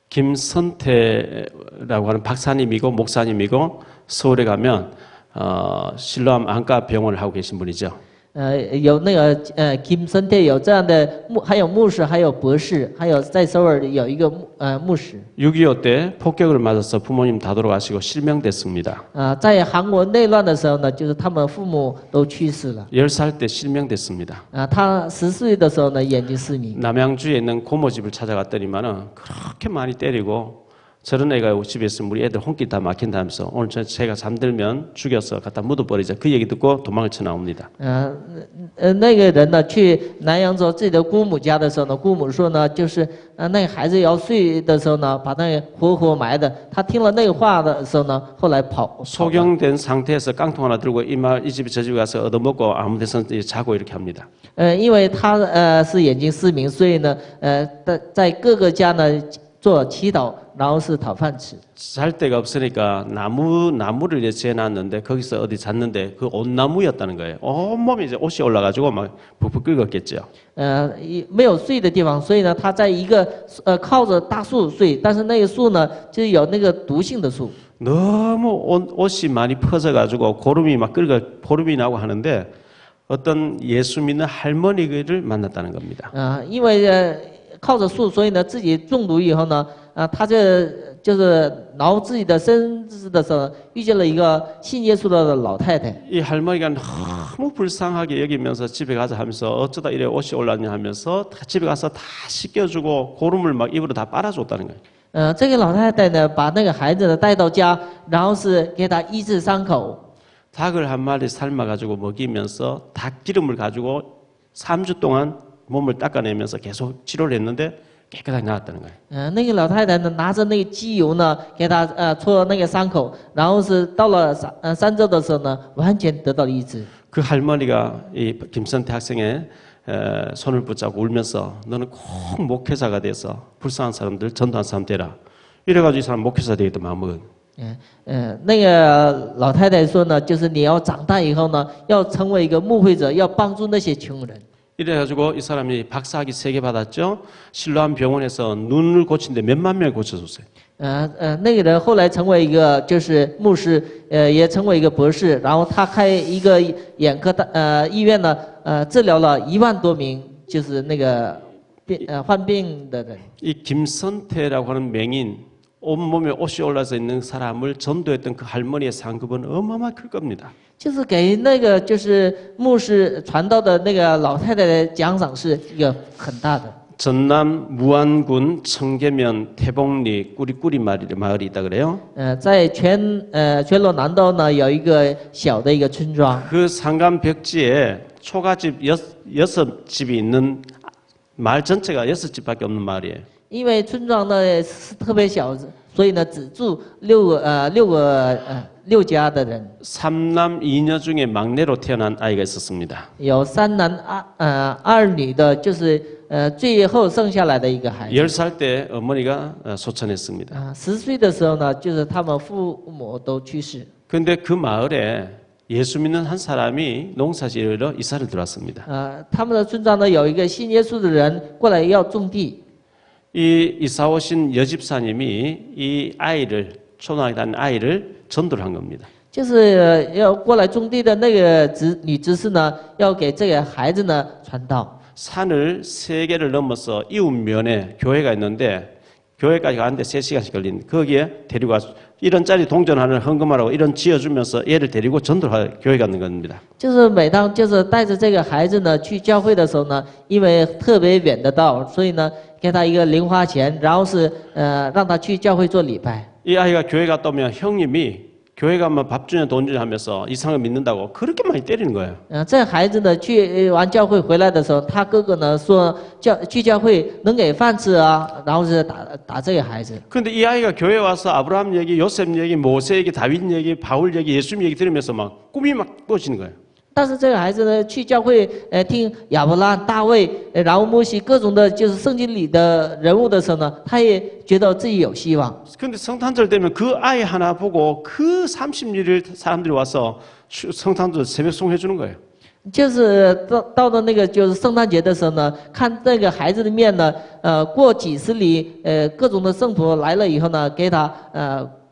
김선태라고 하는 박사님이고 목사님이고 서울에 가면 실로암 안과 병원을 하고 계신 분이죠. 有那个Kim Suntae有这样的还有牧师，还有博士，还有在首尔有一个牧师。6.25 때 폭격을 맞아서 부모님 다 돌아가시고 실명됐습니다. 在韩国内乱的时候呢，就是他们父母都去世了。 10살 때 실명됐습니다. 他14岁的时候呢，眼睛失明。 남양주에 있는 고모 집을 찾아갔더니만은 그렇게 많이 때리고 저런 애가 집에 있으면 우리 애들 혼길 다 막힌다면서 오늘 제가 잠들면 죽여서 갖다 묻어버리자 그 얘기 듣고 도망을 쳐 나옵니다. 那个人呢，去南阳州自己的姑母家的时候呢，姑母说呢，就是那个孩子要睡的时候呢，把那个活活埋的。他听了那个话的时候呢，后来跑。 소경된 상태에서 깡통 하나 들고 이 집에 저 집에 가서 얻어먹고 아무 데서 자고 이렇게 합니다. 因为他是眼睛失明，所以呢，在各个家呢做祈祷，然后是讨饭吃。 잘 데가 없으니까 나무를 이제 재놨는데 거기서 어디 잤는데 그 온나무였다는 거예요. 온몸이 이제 옷이 올라가지고 막 푹푹 끓었겠죠. 没有睡的地方，所以呢，他在一个靠着大树睡，但是那个树呢，就是有那个毒性的树。 너무 옷이 많이 퍼져가지고 고름이 막 끓고 보름이 나고 하는데 어떤 예수 믿는 할머니를 만났다는 겁니다. 因为靠着树，所以呢，自己中毒以后呢，他就是挠自己的身子的时候，遇见了一个信耶稣的老太太。 이 할머니가 너무 불쌍하게 여기면서 집에 가자 하면서 어쩌다 이래 옷이 올랐냐 하면서 집에 가서 다 씻겨주고 고름을 막 입으로 다 빨아줬다는 거예요. 这个老太太呢，把那个孩子呢带到家，然后是给他医治伤口。 닭을 한 마리 삶아가지고 먹이면서 닭 기름을 가지고 3주 동안 몸을 닦아내면서 계속 치료를 했는데 깨끗하게 나았다는 거예요. 那个老太太呢，拿着那个机油呢，给他搓那个伤口，然后是到了3周的时候呢，完全得到医治。 그 할머니가 이 김선태 학생의 손을 붙잡고 울면서 너는 꼭 목회자가 돼서 불쌍한 사람들 전도한 사람 되라. 이래가지고 이 사람 목회자 되겠다 마음먹은. 那个老太太说呢，就是你要长大以后呢，要成为一个牧会者，要帮助那些穷人。 이래가지고 이 사람이 박사학위 3개 받았죠. 실로암 병원에서 눈을 고친데 몇만 명을 고쳐줬어요. 那个人后来成为一个就是牧师，也成为一个博士，然后他开一个眼科的医院呢，治疗了1万多名就是那个患病的人。 이 김선태라고 하는 맹인 온몸에 옷이 올라서 있는 사람을 전도했던 그 할머니의 상급은 어마어마할 겁니다. 就是给那个就是牧师传道的那个老太太的奖赏是一个很大的。 전남 무안군 청계면 태봉리 꾸리꾸리 마을이 있다 그래요. 在全罗南道呢有一个小的一个村庄。 그 상간 벽지에 초가집 6집이 있는 마을 전체가 6집밖에 없는 마을이에요. 因为村庄呢是特别小，所以呢只住6家的人。 3남 2녀 중에 막내로 태어난 아이가 있었습니다. 有3男2女的，就是最后剩下来的一个孩子。 10살 때 어머니가 소천했습니다. 10岁的时候呢，就是他们父母都去世。 그런데 그 마을에 예수 믿는 한 사람이 농사지으러 이사를 들어왔습니다. 他们的村庄呢有一个信耶稣的人过来要种地。 이 이사 오신 여집사님이 이 아이를 초등학교 다니는 아이를 전도를 한 겁니다. 就是要过来种地的那个女执事呢，要给这个孩子呢传道。 산을 3개를 넘어서 이웃면에 교회가 있는데 교회까지 가는데 3시간씩 걸린 거기에 데리고 와서 이런 짜리 동전하는 헌금하라고 이런 지어주면서 얘를 데리고 전도를 교회 가는 겁니다. 就是每当就是带着这个孩子呢去教会的时候呢，因为特别远的道，所以呢给他一个零花钱，然后是让他去教会做礼拜。 이 아이가 교회 갔다 오면 형님이 교회 가면 밥 주냐 돈 주냐 하면서 이상을 믿는다고 그렇게 많이 때리는 거예요. 这孩子呢去完教会回来的时候，他哥哥呢说去教会能给饭吃啊，然后是打这个孩子。 그런데 이 아이가 교회 와서 아브라함 얘기, 요셉 얘기, 모세 얘기, 다윗 얘기, 바울 얘기, 예수님 얘기 들으면서 막 꿈이 막 꾸어지는 거예요. 但是这个孩子呢，去教会听亚伯拉、大卫，然后摩西各种的，就是圣经里的人物的时候呢，他也觉得自己有希望。 그런데 성탄절 되면 그 아이 하나 보고 그 30일 사람들이 와서 성탄절 새벽 송해 주는 거예요. 就是到了那个就是圣诞节的时候呢，看这个孩子的面呢，过几十里，各种的圣徒来了以后呢，给他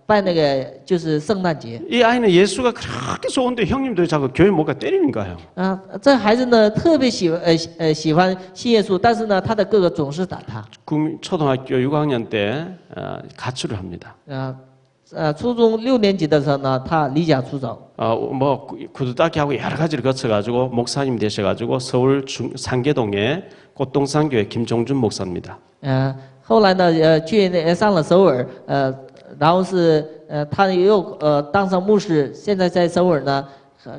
办那个就是圣诞节。 이 아이는 예수가 그렇게 좋은데 형님도 자꾸 교회 못 가 때리는 거예요. 这孩子呢特别喜欢信耶稣，但是呢他的哥哥总是打他。 초등학교 6학년 때 가출을 합니다. 初中6年级的时候呢，他离家出走。 뭐 구두 닦기 하고 여러 가지를 거쳐가지고 목사님 되셔가지고 서울 상계동에 꽃동산교회 김종준 목사입니다. 后来呢，去上了首尔，然后是他又当上牧师，现在在首尔呢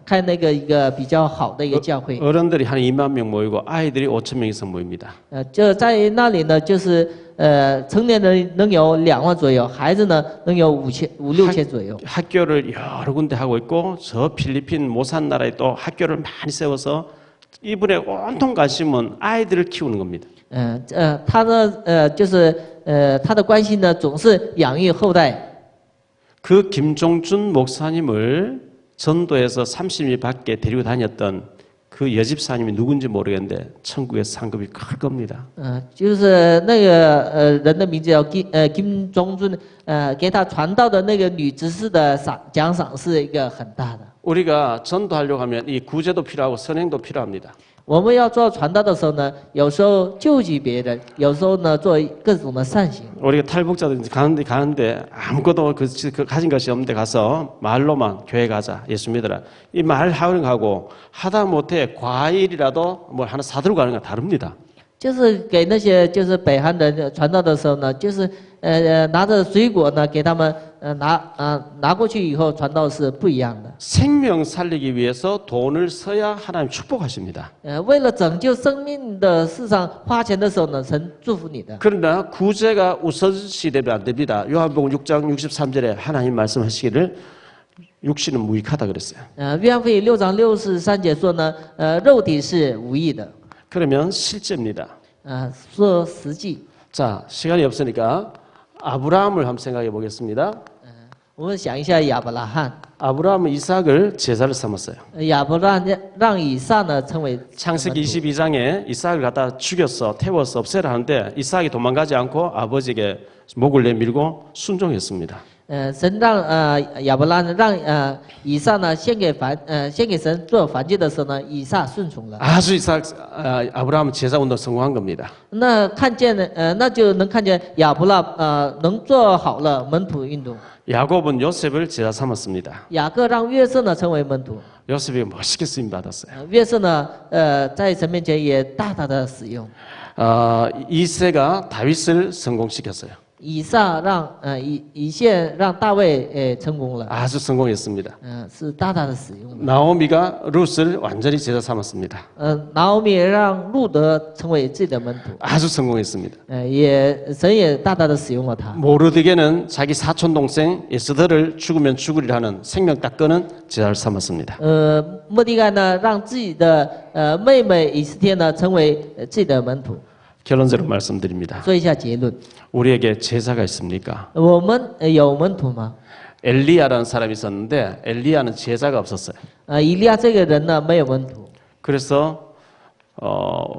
开那个一个比较好的一个教会。 어른들이 한 2만 명 모이고 아이들이 5천 명 이상 모입니다. 就在那里呢，就是成年人能有2万左右，孩子呢能有5、6千左右。 학교를 여러 군데 하고 있고 저 필리핀 모산 나라에 또 학교를 많이 세워서 이분의 온통 관심은 아이들을 키우는 겁니다. 他呢就是他的关心呢总是养育后代。 그 김종준 목사님을 전도에서 30일 밖에 데리고 다녔던 그 여집사님이 누군지 모르겠는데 천국에서 상급이 클 겁니다. 就是那个人的名字叫金钟尊，给他传道的那个女执事的奖赏是一个很大的。 우리가 전도하려고 하면 이 구제도 필요하고 선행도 필요합니다. 我们要做传道的时候呢，有时候救济别人，有时候呢做各种的善行。 우리가 탈북자들 가는데 아무것도 가진 것이 없는데 가서 말로만 교회 가자 예수 믿어라 이 말 하고 하다 못해 과일이라도 뭐 하나 사들고 가는 건 다릅니다. 就是给那些就是北韩人传道的时候呢，就是拿着水果呢给他们拿过去以后传道是不一样的。 생명 살리기 위해서 돈을 써야 하나님 축복하십니다. 为了拯救生命的事上花钱的时候呢，神祝福你的。 그러나 구제가 우선시 되면 안 됩니다. 요한복음 6장 63절에 하나님 말씀하시기를 육신은 무익하다 그랬어요. 约翰福音6章63节说呢，肉体是无益的。 그러면 실제입니다. 说实际。 자, 시간이 없으니까 아브라함을 한번 생각해 보겠습니다. 我们想一下亚伯拉罕。 아브라함은 이삭을 제사를 삼았어요. 亚伯拉罕让以撒呢成为 창세기 22장에 이삭을 갖다 죽였어, 태워서 없애라 하는데 이삭이 도망가지 않고 아버지에게 목을 내밀고 순종했습니다. 神让亚伯拉罕让以撒呢献给神做燔祭的时候呢，以撒顺从了。 아주 아브라함은 제사 운동 성공한 겁니다. 那那就能看见亚伯拉能做好了门徒运动。 야곱은 요셉을 제사 삼았습니다. 雅各让约瑟呢成为门徒。 요셉이 멋있게 쓰임 받았어요. 约瑟呢在神面前也大大的使用。 이새가 다윗을 성공시켰어요. 以撒让以谢让大卫成功了。 아주 성공했습니다. 是大大的使用。 나오미가 룻을 완전히 제사 삼았습니다. 拿俄米让路德成为自己的门徒。 아주 성공했습니다. 神也大大的使用了他。 모르드게는 자기 사촌 동생 에스더를 죽으면 죽으리라 하는 생명 딱 끄는 제사를 삼았습니다. 末底改呢让自己的妹妹以斯帖呢成为自己的门徒。 결론적으로 말씀드립니다. 说一下结论。 우리에게 제사가 있습니까? 我们有门徒吗？ 엘리야라는 사람이 있었는데 엘리야는 제사가 없었어요. 以利亚这个人呢没有门徒。 그래서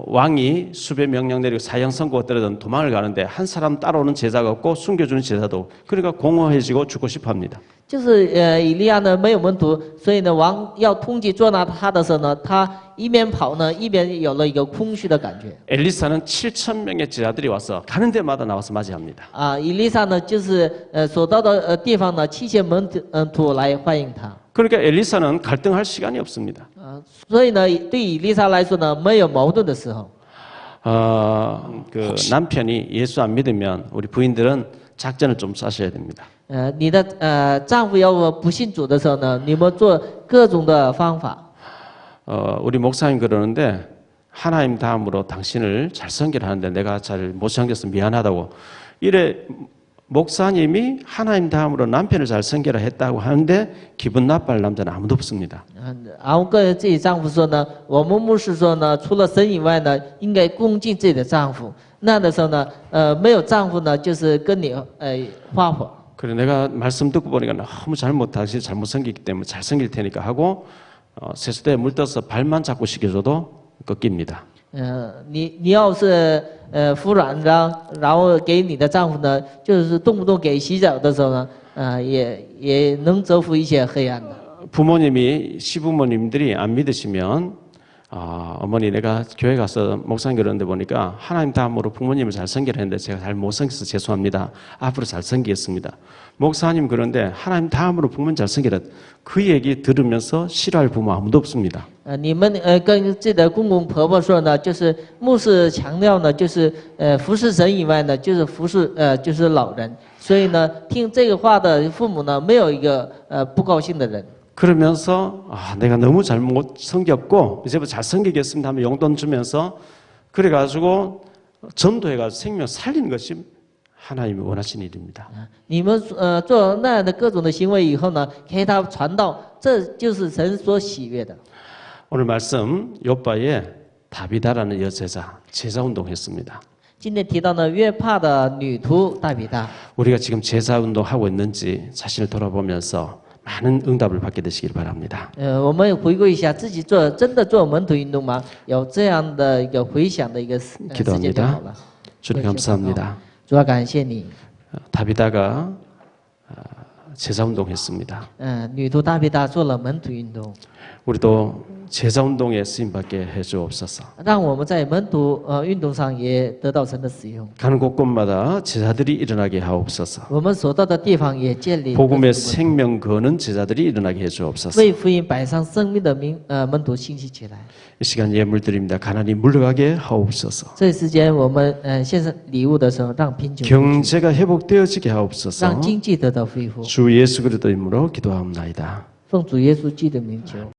왕이 수배 명령 내리고 사형 선고가 떨어진 도망을 가는데 한 사람 따라오는 제사가 없고 숨겨주는 제사도 그러니까 공허해지고 죽고 싶어합니다. 就是以利亚呢没有门徒，所以呢王要通缉捉拿他的时候呢，他一边跑呢一边有了一个空虚的感觉。 엘리사는 7천 명의 제자들이 와서 가는 데마다 나와서 맞이합니다. 以利沙呢就是所到的地方呢7000门徒来欢迎他。 그러니까 엘리사는 갈등할 시간이 없습니다. 所以呢对以利沙来说呢没有矛盾的时候。 그 남편이 예수 안 믿으면 우리 부인들은 작전을 좀 짜셔야 됩니다. 你的丈夫要不信主的时候呢，你们做各种的方法。 우리 목사님 그러는데 하나님 다음으로 당신을 잘 섬기하는데 내가 잘 못 섬겨서 미안하다고 이래 목사님이 하나님 다음으로 남편을 잘 섬기라 했다고 하는데 기분 나빠할 남자는 아무도 없습니다. 然后跟自己丈夫说呢，我们牧师说呢，除了神以外呢，应该恭敬自己的丈夫。那的时候呢，没有丈夫呢，就是跟你发火。 그래 내가 말씀 듣고 보니까 너무 당신 잘못 섬기기 때문에 잘 섬길 테니까 하고 세수대에 물 떠서 발만 자꾸 씻겨줘도 꺾입니다. 你要是服软，然后给你的丈夫呢，就是动不动给洗澡的时候呢，也能征服一些黑暗的。 부모님이 시부모님들이 안 믿으시면 어머니 내가 교회 가서 목사님 그러는데 보니까 하나님 다음으로 부모님을 잘 섬기라 했는데 제가 잘 못 섬겨서 죄송합니다. 앞으로 잘 섬기겠습니다. 목사님 그런데 하나님 다음으로 부모님 잘 섬기라. 그 얘기 들으면서 싫어할 부모 아무도 없습니다. 你们跟自己的公公婆婆说呢，就是牧师强调呢，就是服侍神以外呢，就是服侍就是老人，所以呢，听这个话的父母呢，没有一个不高兴的人。 그러면서 내가 너무 잘못 섬겼고 이제부터 잘 섬기겠습니다 하면 용돈 주면서 그래가지고 전도해가지고 생명 살리는 것이 하나님이 원하시는 일입니다. 你们做那样的各种的行为以后呢，给他传道，这就是神所喜悦的。 오늘 말씀 욥바의 다비다라는 여제자 제자 운동했습니다. 今天提到呢，约帕的女徒大比大。 우리가 지금 제자 운동하고 있는지 자신을 돌아보면서 많은 응답을 받게 되시길 바랍니다. 我们回顾一下自己真的做门徒运动吗？有这样的一个回想的一个时间就好了。 주님 감사합니다. 主要感谢你。 다비다가 제자 운동했습니다. 女徒大比大做了门徒运动， 우리도 제자 운동에 쓰임 받게 해 주옵소서. 让我们在门徒运动上也得到神的使用。 가는 곳곳마다 제자들이 일어나게 하옵소서. 我们所到的地方也建立 복음의 생명 거는 제자들이 일어나게 해 주옵소서. 为福音摆上生命的门徒兴起起来。 이 시간 예물 드립니다. 가난이 물러가게 하옵소서. 这时间我们献上礼物的时候，让贫穷 경제가 회복되어지게 하옵소서. 让经济得到恢复。 주 예수 그리스도 이름으로 기도하옵나이다. 奉主耶稣基督的名求。